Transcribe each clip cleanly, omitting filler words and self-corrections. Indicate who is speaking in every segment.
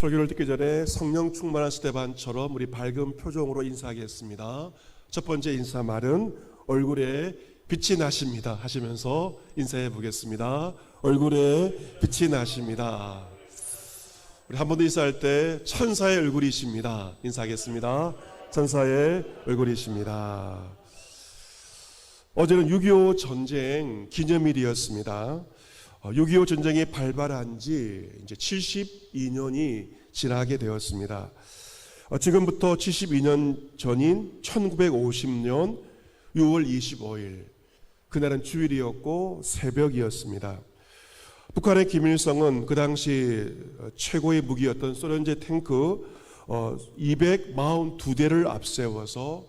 Speaker 1: 설교를 듣기 전에 성령 충만한 스데반처럼 우리 밝은 표정으로 인사하겠습니다. 첫 번째 인사 말은 얼굴에 빛이 나십니다 하시면서 인사해 보겠습니다. 얼굴에 빛이 나십니다. 우리 한 번 더 인사할 때 천사의 얼굴이십니다. 인사하겠습니다. 천사의 얼굴이십니다. 어제는 6.25 전쟁 기념일이었습니다. 6.25 전쟁이 발발한 지 이제 72년이 지나게 되었습니다. 지금부터 72년 전인 1950년 6월 25일, 그날은 주일이었고 새벽이었습니다. 북한의 김일성은 그 당시 최고의 무기였던 소련제 탱크 242대를 앞세워서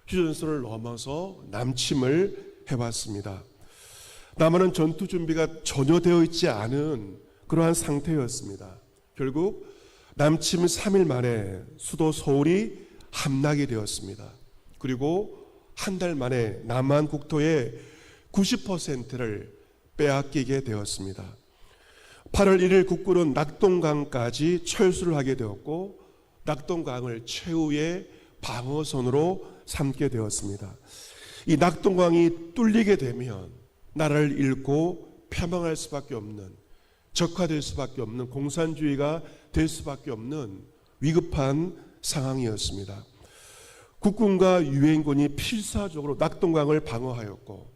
Speaker 1: 휴전선을 넘어서 남침을 해왔습니다. 남한은 전투 준비가 전혀 되어 있지 않은 그러한 상태였습니다. 결국 남침 3일 만에 수도 서울이 함락이 되었습니다. 그리고 한 달 만에 남한 국토의 90%를 빼앗기게 되었습니다. 8월 1일 국군은 낙동강까지 철수를 하게 되었고 낙동강을 최후의 방어선으로 삼게 되었습니다. 이 낙동강이 뚫리게 되면 나라를 잃고 패망할 수밖에 없는, 적화될 수밖에 없는, 공산주의가 될 수밖에 없는 위급한 상황이었습니다. 국군과 유엔군이 필사적으로 낙동강을 방어하였고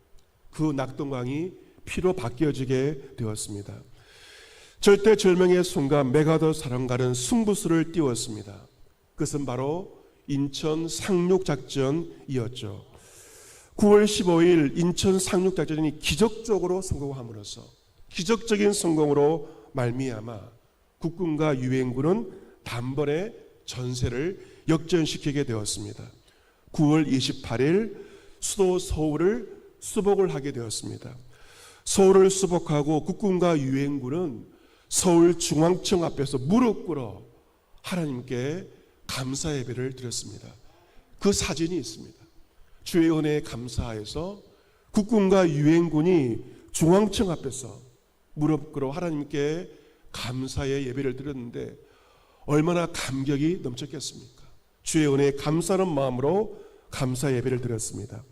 Speaker 1: 그 낙동강이 피로 바뀌어지게 되었습니다. 절대절명의 순간 메가더 사령관은 승부수를 띄웠습니다. 그것은 바로 인천 상륙작전이었죠. 9월 15일 인천 상륙작전이 기적적으로 성공함으로써 기적적인 성공으로 말미암아 국군과 유엔군은 단번에 전세를 역전시키게 되었습니다. 9월 28일 수도 서울을 수복을 하게 되었습니다. 서울을 수복하고 국군과 유엔군은 서울중앙청 앞에서 무릎 꿇어 하나님께 감사 예배를 드렸습니다. 그 사진이 있습니다. 주의 은혜에 감사해서 국군과 유엔군이 중앙청 앞에서 무릎 꿇어 하나님께 감사의 예배를 드렸는데 얼마나 감격이 넘쳤겠습니까? 주의 은혜에 감사하는 마음으로 감사 예배를 드렸습니다.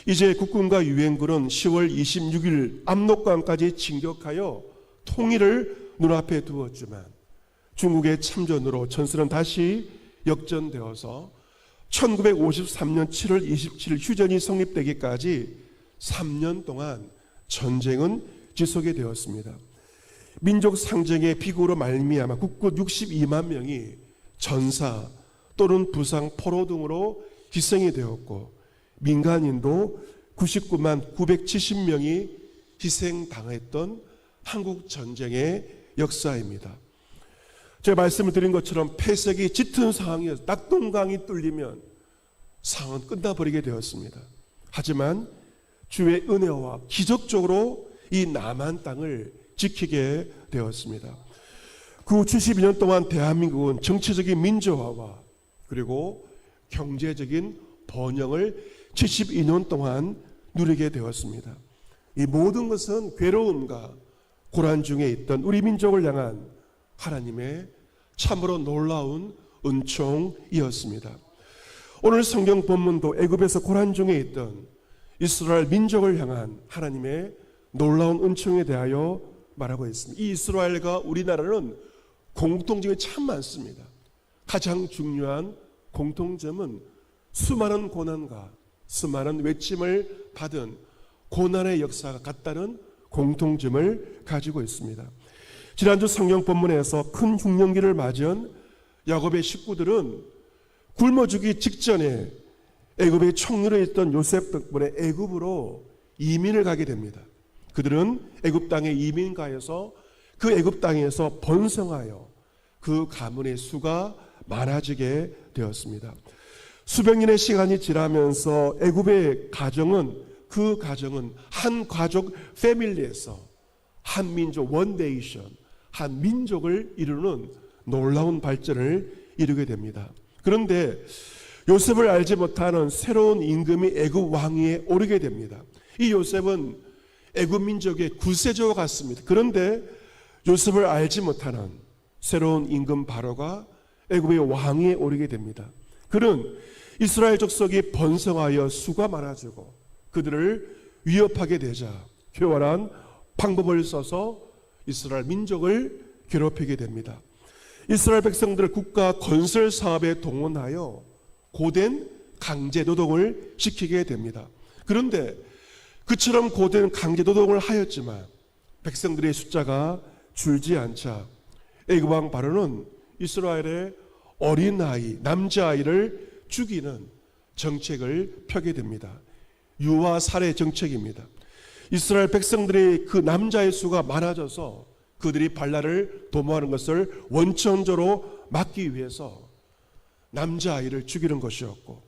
Speaker 1: 이제 국군과 유엔군은 10월 26일 압록강까지 진격하여 통일을 눈앞에 두었지만 중국의 참전으로 전선은 다시 역전되어서 1953년 7월 27일 휴전이 성립되기까지 3년 동안 전쟁은 지속이 되었습니다. 민족 상징의 비극으로 말미암아 국군 62만 명이 전사 또는 부상, 포로 등으로 희생이 되었고 민간인도 99만 970명이 희생당했던 한국 전쟁의 역사입니다. 제가 말씀을 드린 것처럼 폐색이 짙은 상황이어서 낙동강이 뚫리면 상황은 끝나버리게 되었습니다. 하지만 주의 은혜와 기적적으로 이 남한 땅을 지키게 되었습니다. 그 후 72년 동안 대한민국은 정치적인 민주화와 그리고 경제적인 번영을 72년 동안 누리게 되었습니다. 이 모든 것은 괴로움과 고난 중에 있던 우리 민족을 향한 하나님의 참으로 놀라운 은총이었습니다. 오늘 성경 본문도 애굽에서 고난 중에 있던 이스라엘 민족을 향한 하나님의 놀라운 은총에 대하여 말하고 있습니다. 이 이스라엘과 우리나라는 공통점이 참 많습니다. 가장 중요한 공통점은 수많은 고난과 수많은 외침을 받은 고난의 역사가 같다는 공통점을 가지고 있습니다. 지난주 성경 본문에서 큰 흉년기를 맞이한 야곱의 식구들은 굶어 죽기 직전에 애굽의 총리로 있던 요셉 덕분에 애굽으로 이민을 가게 됩니다. 그들은 애굽 땅에 이민 가서 그 애굽 땅에서 번성하여 그 가문의 수가 많아지게 되었습니다. 수백 년의 시간이 지나면서 애굽의 가정은 한 가족 패밀리에서 한 민족 원 네이션, 한 민족을 이루는 놀라운 발전을 이루게 됩니다. 그런데 요셉을 알지 못하는 새로운 임금이 애굽 왕위에 오르게 됩니다. 이 요셉은 애굽 민족의 구세주와 같습니다. 그런데 요셉을 알지 못하는 새로운 임금 바로가 애굽의 왕위에 오르게 됩니다. 그는 이스라엘 족속이 번성하여 수가 많아지고 그들을 위협하게 되자 교활한 방법을 써서 이스라엘 민족을 괴롭히게 됩니다. 이스라엘 백성들을 국가 건설 사업에 동원하여 고된 강제 노동을 시키게 됩니다. 그런데 그처럼 고된 강제 노동을 하였지만 백성들의 숫자가 줄지 않자 애굽 왕 바로는 이스라엘의 어린아이, 남자아이를 죽이는 정책을 펴게 됩니다. 유아 살해 정책입니다. 이스라엘 백성들이 그 남자의 수가 많아져서 그들이 발라를 도모하는 것을 원천적으로 막기 위해서 남자아이를 죽이는 것이었고,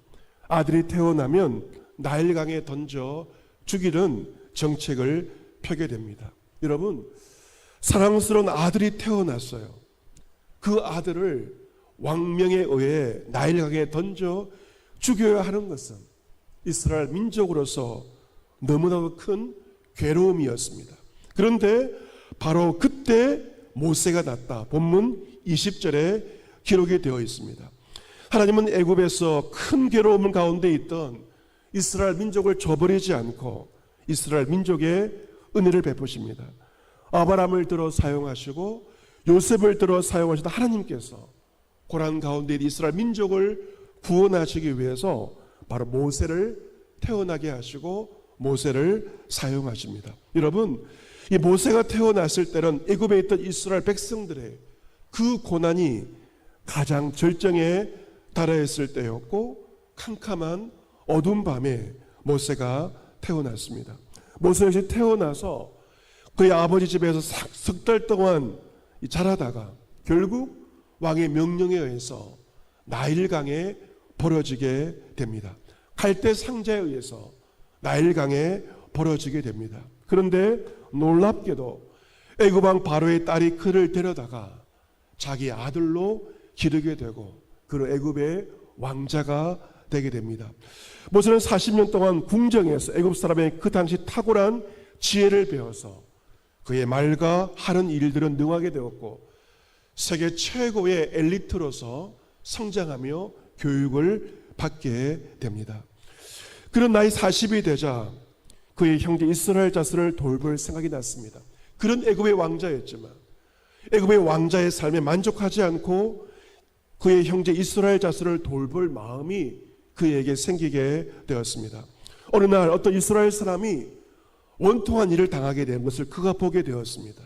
Speaker 1: 아들이 태어나면 나일강에 던져 죽이는 정책을 펴게 됩니다. 여러분, 사랑스러운 아들이 태어났어요. 그 아들을 왕명에 의해 나일강에 던져 죽여야 하는 것은 이스라엘 민족으로서 너무나도 큰 괴로움이었습니다. 그런데 바로 그때 모세가 났다. 본문 20절에 기록이 되어 있습니다. 하나님은 애굽에서 큰 괴로움 가운데 있던 이스라엘 민족을 저버리지 않고 이스라엘 민족의 은혜를 베푸십니다. 아브라함을 들어 사용하시고 요셉을 들어 사용하시던 하나님께서 고난 가운데 이스라엘 민족을 구원하시기 위해서 바로 모세를 태어나게 하시고 모세를 사용하십니다. 여러분, 이 모세가 태어났을 때는 애굽에 있던 이스라엘 백성들의 그 고난이 가장 절정에 달하였을 때였고 캄캄한 어두운 밤에 모세가 태어났습니다. 모세 역시 태어나서 그의 아버지 집에서 석 달 동안 자라다가 결국 왕의 명령에 의해서 나일강에 버려지게 됩니다. 갈대 상자에 의해서 나일강에 버려지게 됩니다. 그런데 놀랍게도 애굽 왕 바로의 딸이 그를 데려다가 자기 아들로 기르게 되고 그로 애굽의 왕자가 되게 됩니다. 모세는 40년 동안 궁정에서 애굽 사람의 그 당시 탁월한 지혜를 배워서 그의 말과 하는 일들은 능하게 되었고 세계 최고의 엘리트로서 성장하며 교육을 받게 됩니다. 그런 나이 40이 되자 그의 형제 이스라엘 자손을 돌볼 생각이 났습니다. 그런 애굽의 왕자였지만 애굽의 왕자의 삶에 만족하지 않고 그의 형제 이스라엘 자손을 돌볼 마음이 그에게 생기게 되었습니다. 어느 날 어떤 이스라엘 사람이 원통한 일을 당하게 된 것을 그가 보게 되었습니다.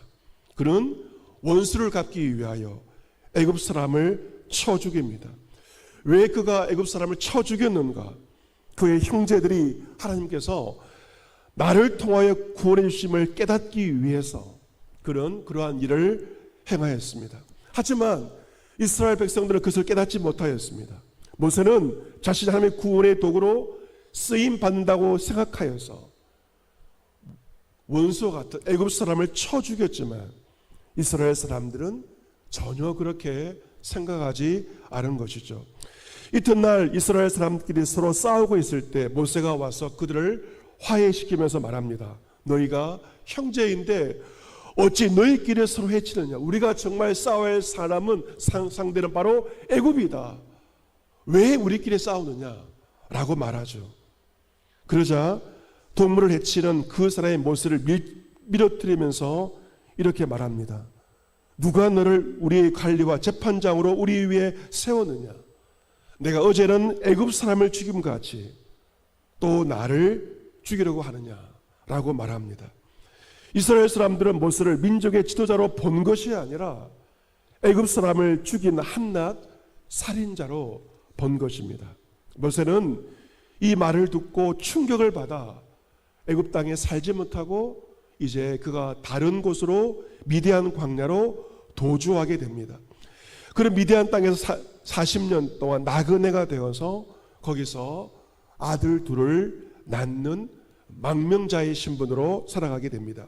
Speaker 1: 그는 원수를 갚기 위하여 애굽 사람을 쳐 죽입니다. 왜 그가 애굽 사람을 쳐 죽였는가? 그의 형제들이 하나님께서 나를 통하여 구원해 주심을 깨닫기 위해서 그러한 일을 행하였습니다. 하지만 이스라엘 백성들은 그것을 깨닫지 못하였습니다. 모세는 자신이 하나님의 구원의 도구로 쓰임 받는다고 생각하여서 원수와 같은 애굽 사람을 쳐 죽였지만 이스라엘 사람들은 전혀 그렇게 생각하지 않은 것이죠. 이튿날 이스라엘 사람들끼리 서로 싸우고 있을 때 모세가 와서 그들을 화해시키면서 말합니다. 너희가 형제인데 어찌 너희끼리 서로 해치느냐? 우리가 정말 싸워야 할 사람은 상대는 바로 애굽이다. 왜 우리끼리 싸우느냐? 라고 말하죠. 그러자 동물을 해치는 그 사람의 모세를 밀어뜨리면서 이렇게 말합니다. 누가 너를 우리의 관리와 재판장으로 우리 위에 세웠느냐? 내가 어제는 애굽 사람을 죽임같이 또 나를 죽이려고 하느냐? 라고 말합니다. 이스라엘 사람들은 모세를 민족의 지도자로 본 것이 아니라 애굽 사람을 죽인 한낱 살인자로 본 것입니다. 모세는 이 말을 듣고 충격을 받아 애굽 땅에 살지 못하고 이제 그가 다른 곳으로 미디안 광야로 도주하게 됩니다. 그런 미디안 땅에서 40년 동안 나그네가 되어서 거기서 아들 둘을 낳는 망명자의 신분으로 살아가게 됩니다.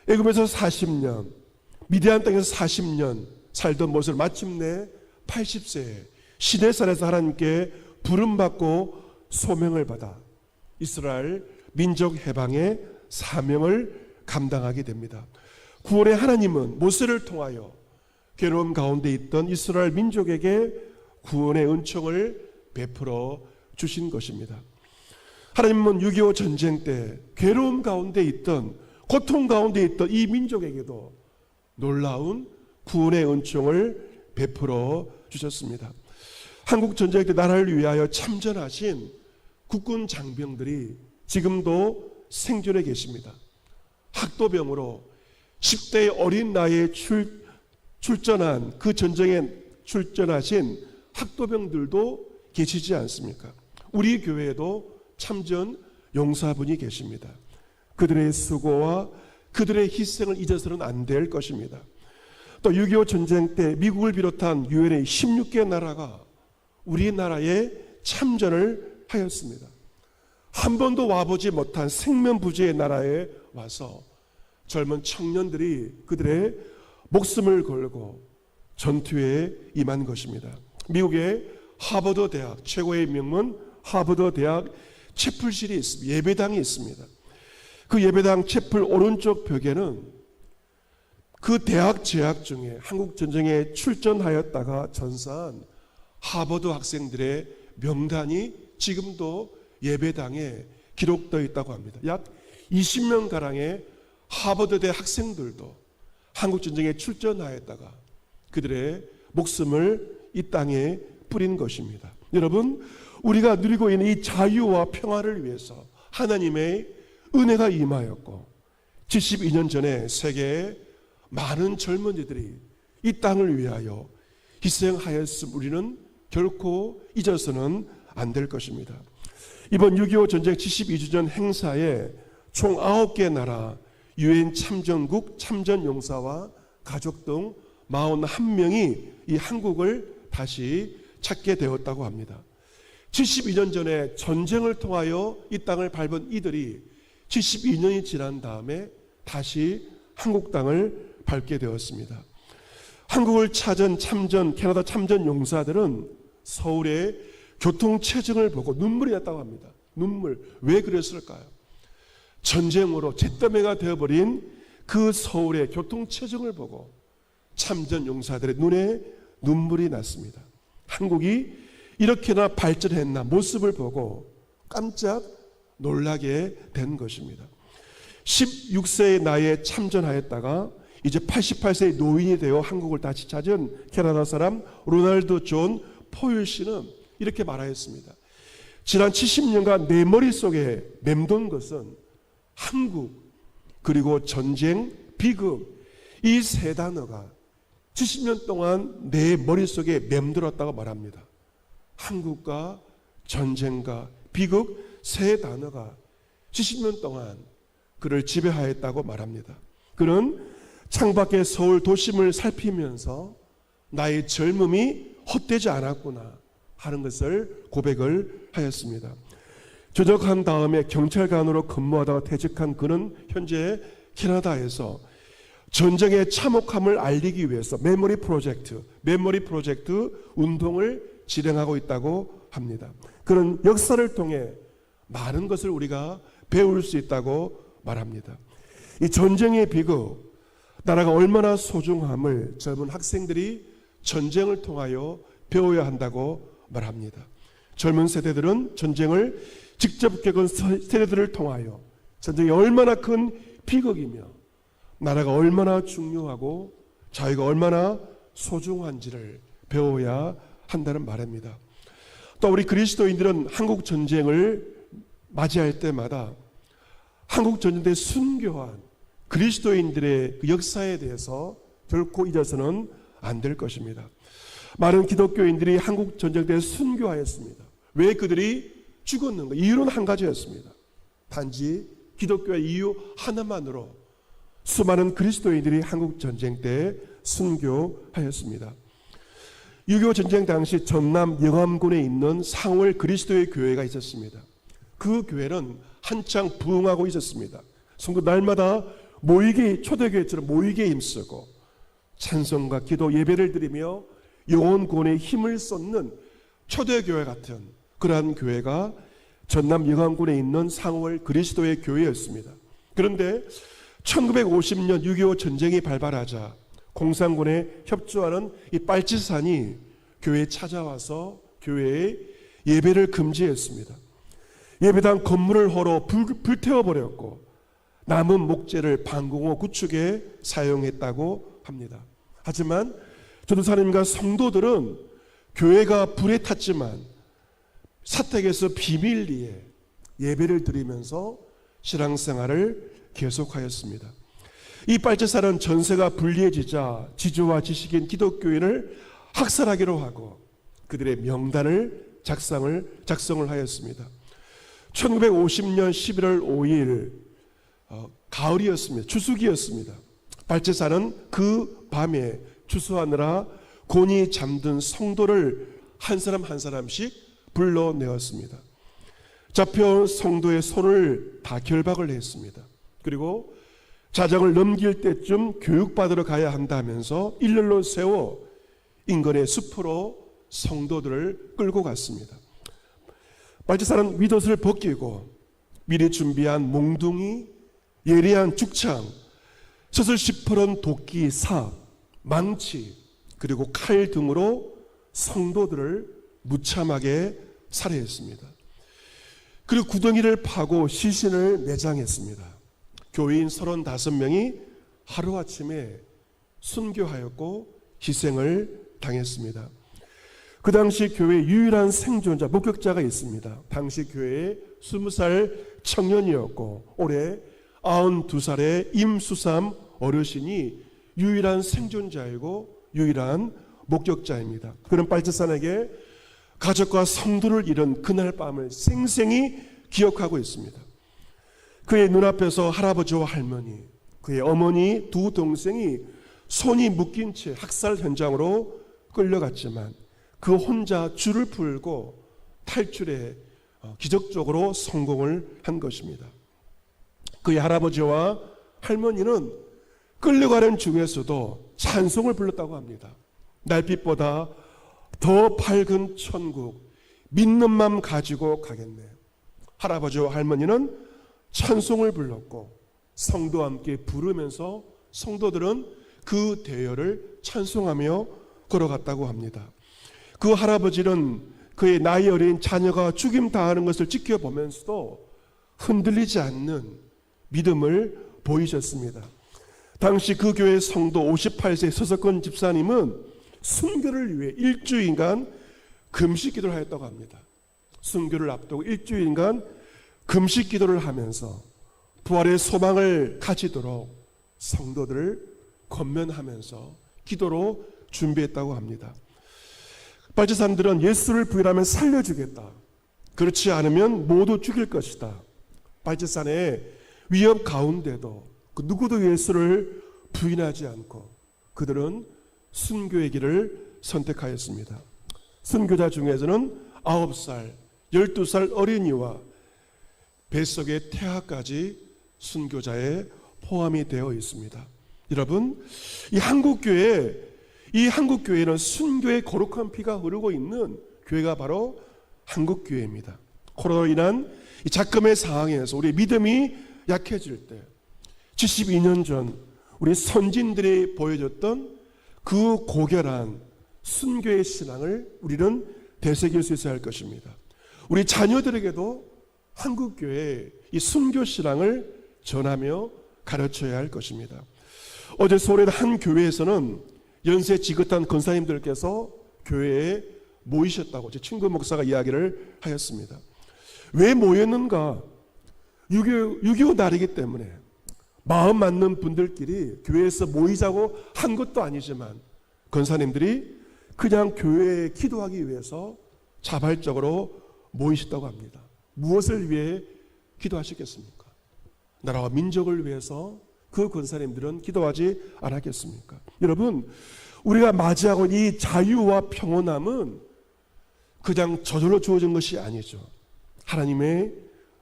Speaker 1: 애굽에서 40년, 미디안 땅에서 40년 살던 모세를 마침내 80세에 시내산에서 하나님께 부름받고 소명을 받아 이스라엘 민족 해방의 사명을 감당하게 됩니다. 구원의 하나님은 모세를 통하여 괴로움 가운데 있던 이스라엘 민족에게 구원의 은총을 베풀어 주신 것입니다. 하나님은 6.25 전쟁 때 괴로움 가운데 있던, 고통 가운데 있던 이 민족에게도 놀라운 구원의 은총을 베풀어 주셨습니다. 한국 전쟁 때 나라를 위하여 참전하신 국군 장병들이 지금도 생존해 계십니다. 학도병으로 10대의 어린 나이에 출전한, 그 전쟁에 출전하신 학도병들도 계시지 않습니까? 우리 교회에도 참전 용사분이 계십니다. 그들의 수고와 그들의 희생을 잊어서는 안 될 것입니다. 또 6.25 전쟁 때 미국을 비롯한 유엔의 16개 나라가 우리나라에 참전을 하였습니다. 한 번도 와보지 못한 생면부지의 나라에 와서 젊은 청년들이 그들의 목숨을 걸고 전투에 임한 것입니다. 미국의 하버드 대학, 최고의 명문 하버드 대학 채플실이 있습니다. 예배당이 있습니다. 그 예배당 채플 오른쪽 벽에는 그 대학 재학 중에 한국 전쟁에 출전하였다가 전사한 하버드 학생들의 명단이 지금도 예배당에 기록되어 있다고 합니다. 약 20명 가량의 하버드대 학생들도 한국 전쟁에 출전하였다가 그들의 목숨을 이 땅에 뿌린 것입니다. 여러분, 우리가 누리고 있는 이 자유와 평화를 위해서 하나님의 은혜가 임하였고 72년 전에 세계의 많은 젊은이들이 이 땅을 위하여 희생하였음 우리는 결코 잊어서는 안 될 것입니다. 이번 6.25 전쟁 72주년 행사에 총 9개 나라 유엔 참전국 참전용사와 가족 등 41명이 이 한국을 다시 찾게 되었다고 합니다. 72년 전에 전쟁을 통하여 이 땅을 밟은 이들이 72년이 지난 다음에 다시 한국 땅을 밟게 되었습니다. 한국을 찾은 캐나다 참전 용사들은 서울의 교통체증을 보고 눈물이 났다고 합니다. 눈물. 왜 그랬을까요? 전쟁으로 잿더미가 되어버린 그 서울의 교통체증을 보고 참전 용사들의 눈에 눈물이 났습니다. 한국이 이렇게나 발전했나 모습을 보고 깜짝 놀라게 된 것입니다. 16세의 나이에 참전하였다가 이제 88세의 노인이 되어 한국을 다시 찾은 캐나다 사람 로날드 존 포일 씨는 이렇게 말하였습니다. 지난 70년간 내 머릿속에 맴돈 것은 한국 그리고 전쟁, 비극 이 세 단어가 70년 동안 내 머릿속에 맴들었다고 말합니다. 한국과 전쟁과 비극 세 단어가 70년 동안 그를 지배하였다고 말합니다. 그는 창밖의 서울 도심을 살피면서 나의 젊음이 헛되지 않았구나 하는 것을 고백을 하였습니다. 전역한 다음에 경찰관으로 근무하다가 퇴직한 그는 현재 캐나다에서 전쟁의 참혹함을 알리기 위해서 메모리 프로젝트 운동을 진행하고 있다고 합니다. 그는 역사를 통해 많은 것을 우리가 배울 수 있다고 말합니다. 이 전쟁의 비극, 나라가 얼마나 소중함을 젊은 학생들이 전쟁을 통하여 배워야 한다고 말합니다. 젊은 세대들은 전쟁을 직접 겪은 세대들을 통하여 전쟁이 얼마나 큰 비극이며 나라가 얼마나 중요하고 자유가 얼마나 소중한지를 배워야 한다는 말입니다. 또 우리 그리스도인들은 한국 전쟁을 맞이할 때마다 한국 전쟁 때 순교한 그리스도인들의 그 역사에 대해서 결코 잊어서는 안 될 것입니다. 많은 기독교인들이 한국 전쟁 때 순교하였습니다. 왜 그들이 죽었는가? 이유는 한 가지였습니다. 단지 기독교의 이유 하나만으로 수많은 그리스도인들이 한국 전쟁 때 순교하였습니다. 6.25 전쟁 당시 전남 영암군에 있는 상월 그리스도의 교회가 있었습니다. 그 교회는 한창 부흥하고 있었습니다. 성도 날마다 초대교회처럼 모이게 힘쓰고 찬송과 기도 예배를 드리며 영혼 구원에 힘을 쏟는 초대교회 같은 그러한 교회가 전남 영암군에 있는 상월 그리스도의 교회였습니다. 그런데 1950년 6.25 전쟁이 발발하자 공산군에 협조하는 이 빨치산이 교회에 찾아와서 교회에 예배를 금지했습니다. 예배당 건물을 헐어 불태워버렸고 남은 목재를 방공호 구축에 사용했다고 합니다. 하지만 전도사님과 성도들은 교회가 불에 탔지만 사택에서 비밀리에 예배를 드리면서 신앙생활을 계속하였습니다. 이 빨치산은 전세가 불리해지자 지주와 지식인 기독교인을 학살하기로 하고 그들의 명단을 작성을 하였습니다. 1950년 11월 5일 가을이었습니다. 추수기였습니다. 빨치산은 그 밤에 추수하느라 곤히 잠든 성도를 한 사람 한 사람씩 불러내었습니다. 잡혀온 성도의 손을 다 결박을 했습니다. 그리고 자정을 넘길 때쯤 교육받으러 가야 한다면서 일렬로 세워 인근의 숲으로 성도들을 끌고 갔습니다. 빨치산은 윗옷을 벗기고 미리 준비한 몽둥이, 예리한 죽창, 섯을 시퍼런 도끼, 삽, 망치, 그리고 칼 등으로 성도들을 무참하게 살해했습니다. 그리고 구덩이를 파고 시신을 내장했습니다. 교인 35명이 하루아침에 순교하였고 희생을 당했습니다. 그 당시 교회 유일한 생존자, 목격자가 있습니다. 당시 교회에 20살 청년이었고 올해 92살의 임수삼 어르신이 유일한 생존자이고 유일한 목격자입니다. 그는 빨치산에게 가족과 성도를 잃은 그날 밤을 생생히 기억하고 있습니다. 그의 눈앞에서 할아버지와 할머니, 그의 어머니 두 동생이 손이 묶인 채 학살 현장으로 끌려갔지만 그 혼자 줄을 풀고 탈출에 기적적으로 성공을 한 것입니다. 그의 할아버지와 할머니는 끌려가는 중에서도 찬송을 불렀다고 합니다. 날빛보다 더 밝은 천국, 믿는 맘 가지고 가겠네. 할아버지와 할머니는 찬송을 불렀고 성도와 함께 부르면서 성도들은 그 대열을 찬송하며 걸어갔다고 합니다. 그 할아버지는 그의 나이 어린 자녀가 죽임 당하는 것을 지켜보면서도 흔들리지 않는 믿음을 보이셨습니다. 당시 그 교회 성도 58세 서석권 집사님은 순교를 위해 일주일간 금식 기도를 하였다고 합니다. 순교를 앞두고 일주일간 금식 기도를 하면서 부활의 소망을 가지도록 성도들을 권면하면서 기도로 준비했다고 합니다. 빨치산들은 예수를 부인하면 살려주겠다. 그렇지 않으면 모두 죽일 것이다. 빨치산의 위협 가운데도 그 누구도 예수를 부인하지 않고 그들은 순교의 길을 선택하였습니다. 순교자 중에서는 9살, 12살 어린이와 뱃속의 태아까지 순교자에 포함이 되어 있습니다. 여러분, 이 한국교회는 순교의 거룩한 피가 흐르고 있는 교회가 바로 한국교회입니다. 코로나로 인한 이 작금의 상황에서 우리 믿음이 약해질 때 72년 전 우리 선진들이 보여줬던 그 고결한 순교의 신앙을 우리는 되새길 수 있어야 할 것입니다. 우리 자녀들에게도 한국교회의 이 순교 신앙을 전하며 가르쳐야 할 것입니다. 어제 서울의 한 교회에서는 연세 지긋한 권사님들께서 교회에 모이셨다고 제 친구 목사가 이야기를 하였습니다. 왜 모였는가? 6.25 날이기 때문에 마음 맞는 분들끼리 교회에서 모이자고 한 것도 아니지만 권사님들이 그냥 교회에 기도하기 위해서 자발적으로 모이셨다고 합니다. 무엇을 위해 기도하시겠습니까? 나라와 민족을 위해서 그 권사님들은 기도하지 않았겠습니까? 여러분, 우리가 맞이하고 이 자유와 평온함은 그냥 저절로 주어진 것이 아니죠. 하나님의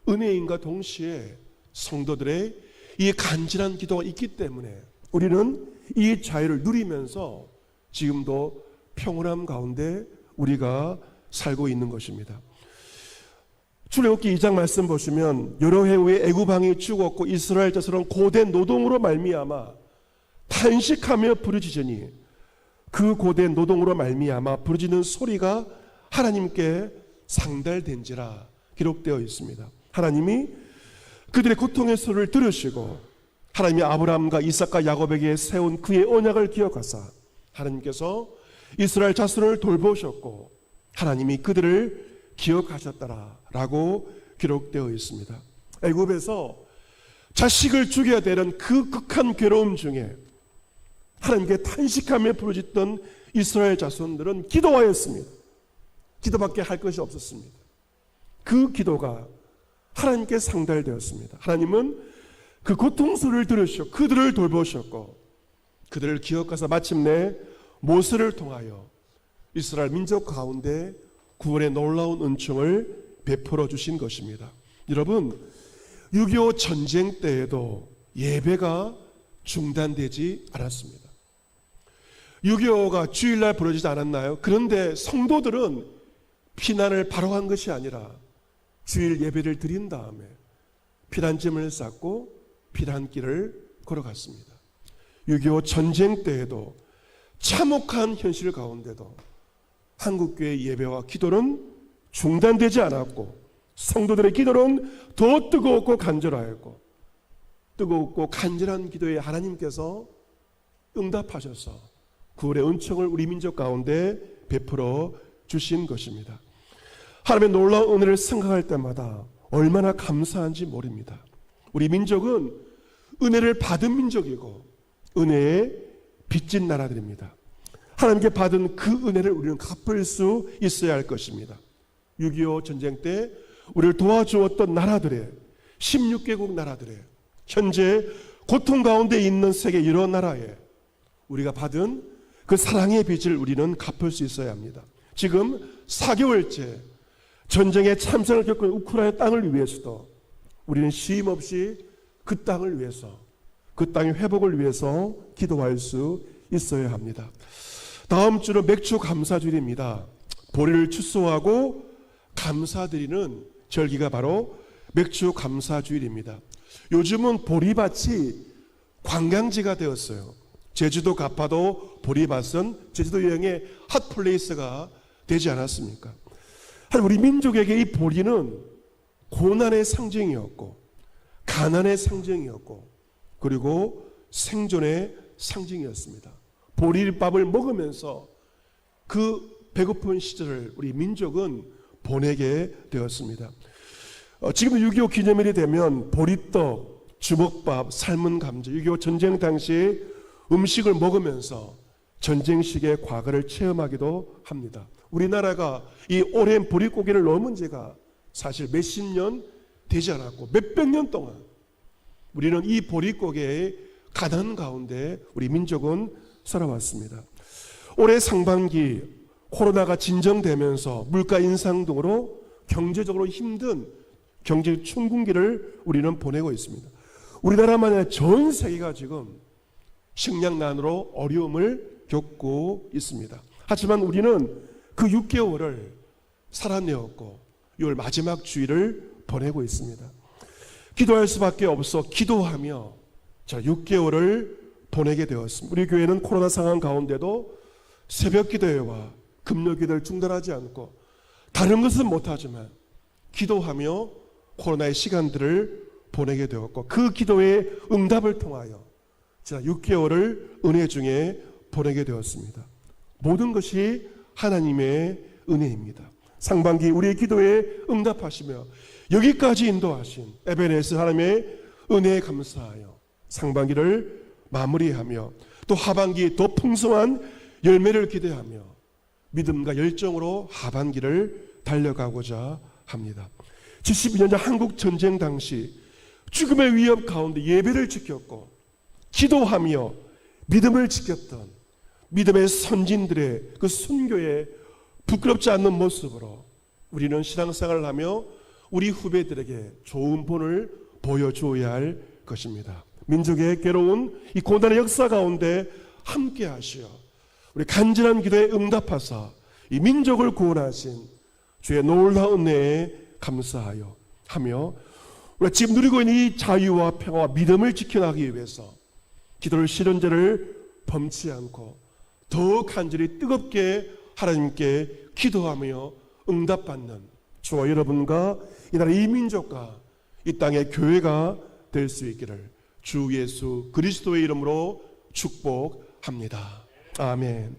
Speaker 1: 은혜인과 동시에 성도들의 이 간절한 기도가 있기 때문에 우리는 이 자유를 누리면서 지금도 평온함 가운데 우리가 살고 있는 것입니다. 출애굽기 2장 말씀 보시면 여러 해 후에 애굽 왕이 죽었고 이스라엘 자손은 고된 노동으로 말미암아 탄식하며 부르짖으니 그 고된 노동으로 말미암아 부르짖는 소리가 하나님께 상달된지라 기록되어 있습니다. 하나님이 그들의 고통의 소리를 들으시고 하나님이 아브라함과 이삭과 야곱에게 세운 그의 언약을 기억하사 하나님께서 이스라엘 자손을 돌보셨고 하나님이 그들을 기억하셨다라고 기록되어 있습니다. 애굽에서 자식을 죽여야 되는 그 극한 괴로움 중에 하나님께 탄식하며 부르짖던 이스라엘 자손들은 기도하였습니다. 기도밖에 할 것이 없었습니다. 그 기도가 하나님께 상달되었습니다. 하나님은 그 고통 소리를 들으시고 그들을 돌보셨고 그들을 기억하사 마침내 모세를 통하여 이스라엘 민족 가운데 구원의 놀라운 은총을 베풀어 주신 것입니다. 여러분, 6.25 전쟁 때에도 예배가 중단되지 않았습니다. 6.25가 주일날 벌어지지 않았나요? 그런데 성도들은 피난을 바로 한 것이 아니라 주일 예배를 드린 다음에 피난짐을 쌌고 피난길을 걸어갔습니다. 6.25 전쟁 때에도 참혹한 현실 가운데도 한국교회 예배와 기도는 중단되지 않았고 성도들의 기도는 더 뜨거웠고 간절하였고 뜨겁고 간절한 기도에 하나님께서 응답하셔서 구원의 은총을 우리 민족 가운데 베풀어 주신 것입니다. 하나님의 놀라운 은혜를 생각할 때마다 얼마나 감사한지 모릅니다. 우리 민족은 은혜를 받은 민족이고 은혜에 빚진 나라들입니다. 하나님께 받은 그 은혜를 우리는 갚을 수 있어야 할 것입니다. 6.25 전쟁 때 우리를 도와주었던 나라들의 16개국 나라들의 현재 고통 가운데 있는 세계 여러 나라에 우리가 받은 그 사랑의 빚을 우리는 갚을 수 있어야 합니다. 지금 4개월째 전쟁의 참상을 겪은 우크라이나 땅을 위해서도 우리는 쉼 없이 그 땅을 위해서 그 땅의 회복을 위해서 기도할 수 있어야 합니다. 다음 주는 맥주 감사주일입니다. 보리를 추수하고 감사드리는 절기가 바로 맥주 감사주일입니다. 요즘은 보리밭이 관광지가 되었어요. 제주도 가파도 보리밭은 제주도 여행의 핫플레이스가 되지 않았습니까? 우리 민족에게 이 보리는 고난의 상징이었고 가난의 상징이었고 그리고 생존의 상징이었습니다. 보리밥을 먹으면서 그 배고픈 시절을 우리 민족은 보내게 되었습니다. 지금도 6.25 기념일이 되면 보리떡, 주먹밥, 삶은 감자 6.25 전쟁 당시 음식을 먹으면서 전쟁식의 과거를 체험하기도 합니다. 우리나라가 이 오랜 보릿고개를 넘은 지가 사실 몇십 년 되지 않았고 몇백 년 동안 우리는 이 보릿고개의 가난 가운데 우리 민족은 살아왔습니다. 올해 상반기 코로나가 진정되면서 물가 인상 등으로 경제적으로 힘든 경제 춘군기를 우리는 보내고 있습니다. 우리나라만 아니라 전 세계가 지금 식량난으로 어려움을 겪고 있습니다. 하지만 우리는 그 6개월을 살아내었고 6월 마지막 주일을 보내고 있습니다. 기도할 수밖에 없어 기도하며 6개월을 보내게 되었습니다. 우리 교회는 코로나 상황 가운데도 새벽 기도회와 금요 기도를 중단하지 않고 다른 것은 못하지만 기도하며 코로나의 시간들을 보내게 되었고 그 기도의 응답을 통하여 지난 6개월을 은혜 중에 보내게 되었습니다. 모든 것이 하나님의 은혜입니다. 상반기 우리의 기도에 응답하시며 여기까지 인도하신 에베네스 하나님의 은혜에 감사하여 상반기를 마무리하며 또 하반기 더 풍성한 열매를 기대하며 믿음과 열정으로 하반기를 달려가고자 합니다. 72년 전 한국 전쟁 당시 죽음의 위협 가운데 예배를 지켰고 기도하며 믿음을 지켰던 믿음의 선진들의 그 순교에 부끄럽지 않는 모습으로 우리는 신앙생활을 하며 우리 후배들에게 좋은 본을 보여주어야 할 것입니다. 민족의 괴로운 이 고난의 역사 가운데 함께 하시어 우리 간절한 기도에 응답하사 이 민족을 구원하신 주의 놀라운 은혜에 감사하여 하며 우리가 지금 누리고 있는 이 자유와 평화와 믿음을 지켜나가기 위해서 기도를 실현제를 범치 않고 더 간절히 뜨겁게 하나님께 기도하며 응답받는 저와 여러분과 이 나라 이 민족과 이 땅의 교회가 될 수 있기를 주 예수 그리스도의 이름으로 축복합니다. 아멘.